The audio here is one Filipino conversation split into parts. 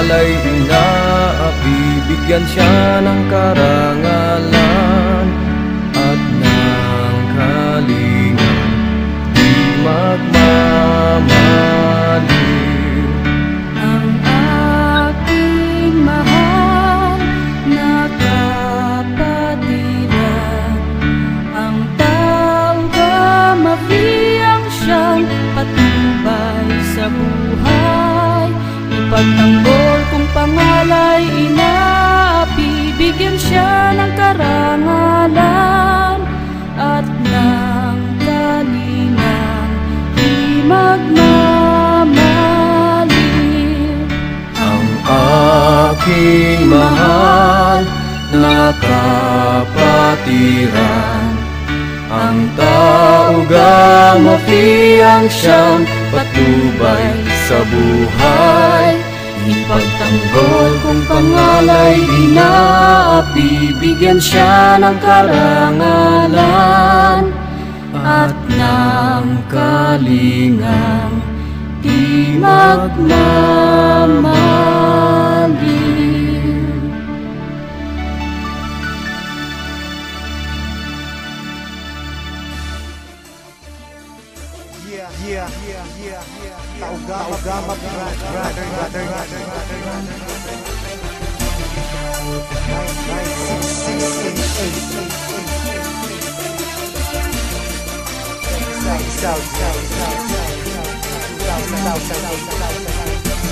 pangalay bibigyan siya ng karangalan at ng kalingan, di magmamaliw. Ang aking mahal na kapatiran, ang taong kamafiyang siyang patnubay sa buhay. Ipagtanggol kung pangalay bibigyan siya ng karangalan at ng kalinang, di magmamaliw. Ang aking mahal na kapatiran, ang tao gamafiyang siyang patnubay sa buhay. Ipagtanggol kung pangalay bibigyan siya ng karangalan at ng kalingang, di magmamaliw.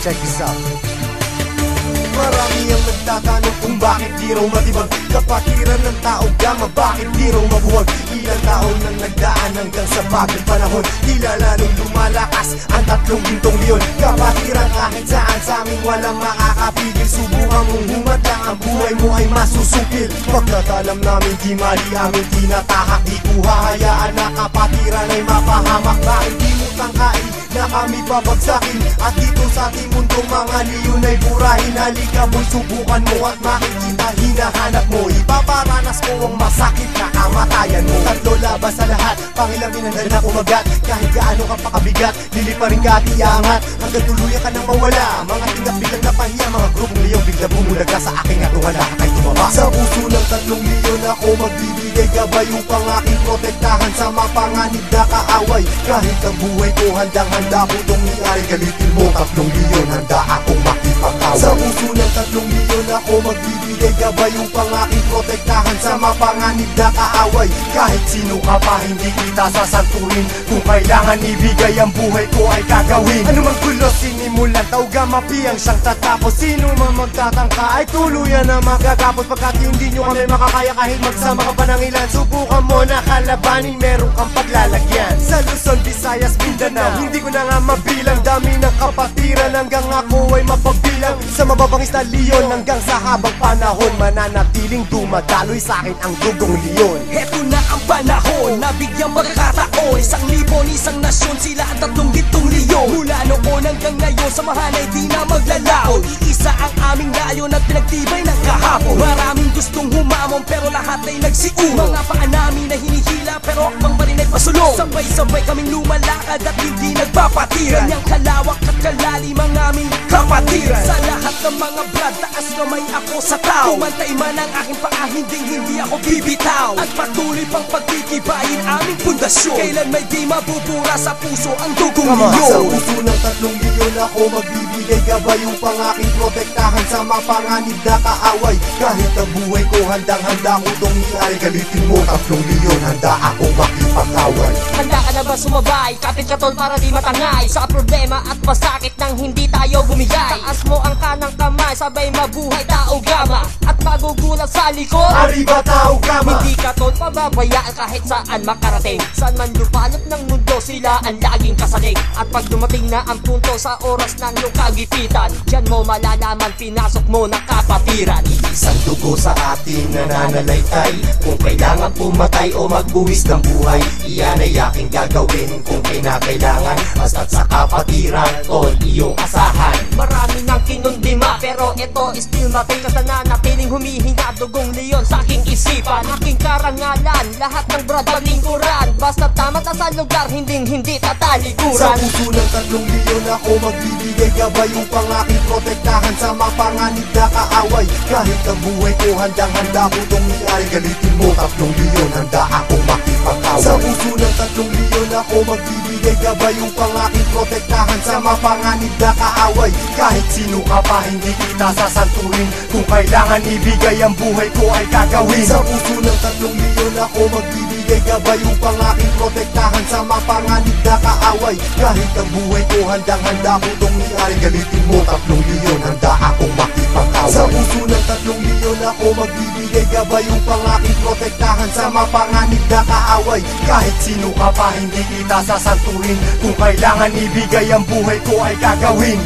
Check this out. Marami ang nagtatanong kung bakit di raw matibag kapatiran ng tao gama, bakit di raw mabuwag. Ilang taon nang nagdaan hanggang sa bagong panahon, tila lalong lumalakas ang 3 gintong leon. Kapatiran kahit saan sa amin walang makakapigil. Subukan mong humadlang, ang buhay mo ay masusukil. Pagkatalam namin di mali aming tinatahak, di ko hahayaan na kapatiran ay mapahamak. Bakit di mo tangkain na kami babagsakin? At dito sa ating mundo mga leon ay burahin. Halika boy, subukan mo at makikita hinahanap mo. Ipaparanas ko ang masakit na kamatayan mo. 3 laban sa lahat, pangilang minandal na kumagat. Kahit gaano ka pakabigat, liliparin ka at iangat hanggang tuluyan ka nang mawala. Mga tingap biglang napahiya, mga grupong liyong bigla bumulaga sa aking atuwala kay tumaba. Sa puso ng 3 leon ako magbibigay gabay upang aking protektahan sa mapanganib na kaaway. Kahit ang buhay ko handang-handa ko itong iari. Galitin mo 3 leon, handa akong makipag-away. Sa puso ng 3 leon ako magbibigay gabay upang aking protektahan sa mapanganib na kaaway. Kahit sino ka pa hindi kita sasantuhin, kung kailangan ibigay ang buhay ko ay gagawin. Ano mang gulo sinimulan, tao gamapiyang siyang tatapos. Sino man magtatangka ay tuluyan na magagapos. Pagkat hindi nyo kami makakaya kahit magsama ka pa ng ilan. Subukan mo na kalabanin, meron kang paglalagyan. Sa Luzon, Visayas, Mindanao, hindi ko na nga mabilang. Dami ng kapatiran hanggang ako ay mapagbilang. Sa mababangis na leon hanggang sa habang panahon, mananatiling dumadaloy sa akin ang dugong leon. Heto na ang panahon, nabigyang magkataon. 1,000 isang nasyon, sila ang 3 gintong leon. Mula noon hanggang ngayon, samahan ay di na maglalaon. Iisa ang aming layon at pinagtibay ng kahapon. Maraming gustong humamon pero lahat ay nagsiumo. Mga paa namin na hinihila pero akbang pa rin ay pasulong. Sabay-sabay kaming lumalakad at hindi nagpapatiran. Ganyang kalawak at kalalim ang aming kapatiran. Sa lahat ng mga brad, taas kamay ako sa tao. Kumantay man ang aking paa, hindi ako bibitaw. At patuloy pang pagtitibayin aming pundasyon. Kailan may di mabubura sa puso ang dugong leon. Sa puso ng 3 leon ako magbibigay gabay upang aking protektahan sa mapanganib na kaaway. Kahit ang buhay ko handang-handa ko itong iari. Galitin mo 3 leon, handa akong makipag-away. Handa ka na ba sumabay? Kapit ka tol para di matangay sa problema at masakit nang hindi tayo bumigay. Taas mo ang kanang kamay, sabay mabuhay tao gama. At magugulat sa likod, arriba tao gama. hindi ka tol pababayaan kahit saan makarating. Saan man lupalop ng mundo, sila ang laging kasaling. At pag dumating na ang punto sa oras ng iyong kagipitan, diyan mo malalaman pinasok mo na kapatiran. Isang dugo sa ating nananalaytay. Kung kailangan pumatay o magbuwis ng buhay, iyan ay aking gagawin kung kinakailangan. Basta't sa kapatiran, tol, iyong asahan. Marami nang kinundima pero ito still matin. Kasi nanatiling humihingi hinihinga, dugong leon sa aking isipan. Aking karangalan, lahat ng brad palingkuran. Basta tama ta sa lugar, hindi tatalikuran. Sa puso ng 3 leon ako magbibigay gabay upang aking protektahan sa mapanganib na kaaway. Kahit ang buhay ko handang-handa ko tong iari, galitin mo 3 leon, handa akong makipag-away. Sa puso ng 3 leon ako magbibigay gabay upang aking protektahan sa mapanganib na kaaway. Kahit sino ka pa, hindi kita sasanturin. Kung kailangan ibigay ang buhay ko ay gagawin. Sa puso ng 3 leon ako magbibigay gabay upang aking protektahan sa mapanganib na kaaway. Kahit ang buhay ko handang-handa ko tong iari, galitin mo 3 leon, handa akong makipag-away. Sa puso ng 3 leon ako magbibigay gabay upang aking protektahan sa mapanganib na kaaway. Kahit sino ka pa, hindi kita sasanturin. Kung kailangan ibigay ang buhay ko ay gagawin.